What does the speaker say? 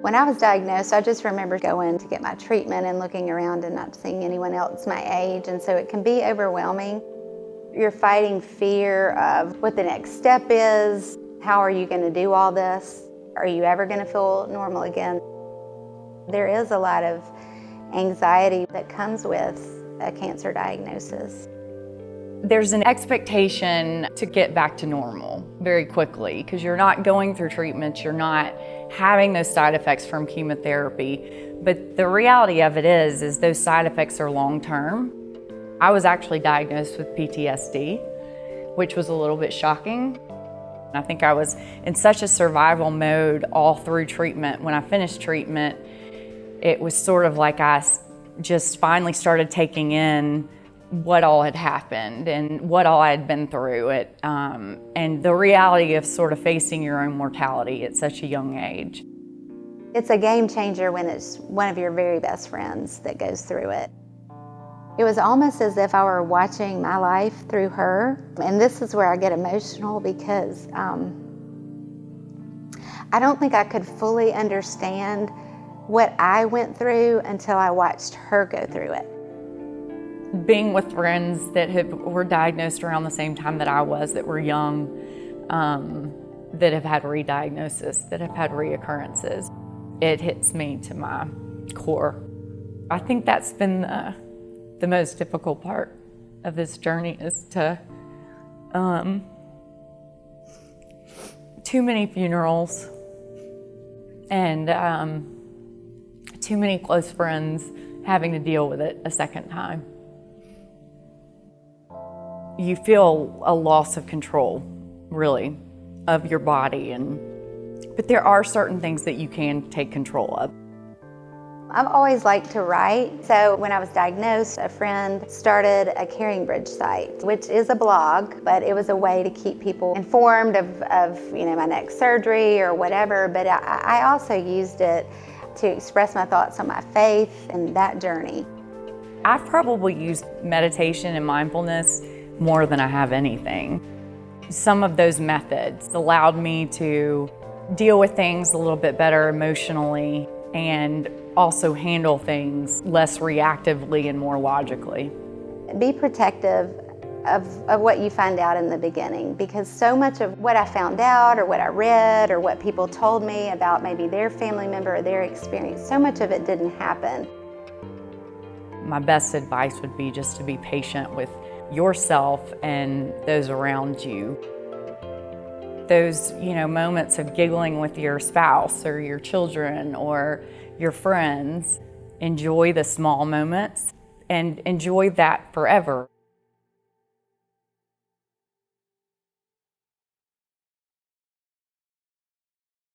When I was diagnosed, I just remember going to get my treatment and looking around and not seeing anyone else my age, and so it can be overwhelming. You're fighting fear of what the next step is. How are you going to do all this? Are you ever going to feel normal again? There is a lot of anxiety that comes with a cancer diagnosis. There's an expectation to get back to normal very quickly because you're not going through treatments, you're not having those side effects from chemotherapy. But the reality of it is those side effects are long-term. I was actually diagnosed with PTSD, which was a little bit shocking. I think I was in such a survival mode all through treatment. When I finished treatment, it was sort of like I just finally started taking in what all had happened and what all I had been through, and the reality of sort of facing your own mortality at such a young age. It's a game changer when it's one of your very best friends that goes through it. It was almost as if I were watching my life through her, and this is where I get emotional because I don't think I could fully understand what I went through until I watched her go through it. Being with friends that were diagnosed around the same time that I was, that were young, that have had re-diagnosis, that have had reoccurrences, it hits me to my core. I think that's been the most difficult part of this journey is to too many funerals and too many close friends having to deal with it a second time. You feel a loss of control, really, of your body, but there are certain things that you can take control of. I've always liked to write, so when I was diagnosed, a friend started a Caring Bridge site, which is a blog, but it was a way to keep people informed of my next surgery or whatever, but I also used it to express my thoughts on my faith and that journey. I've probably used meditation and mindfulness more than I have anything. Some of those methods allowed me to deal with things a little bit better emotionally and also handle things less reactively and more logically. Be protective of what you find out in the beginning, because so much of what I found out or what I read or what people told me about maybe their family member or their experience, so much of it didn't happen. My best advice would be just to be patient with yourself and those around you. Those, moments of giggling with your spouse or your children or your friends, enjoy the small moments and enjoy that forever.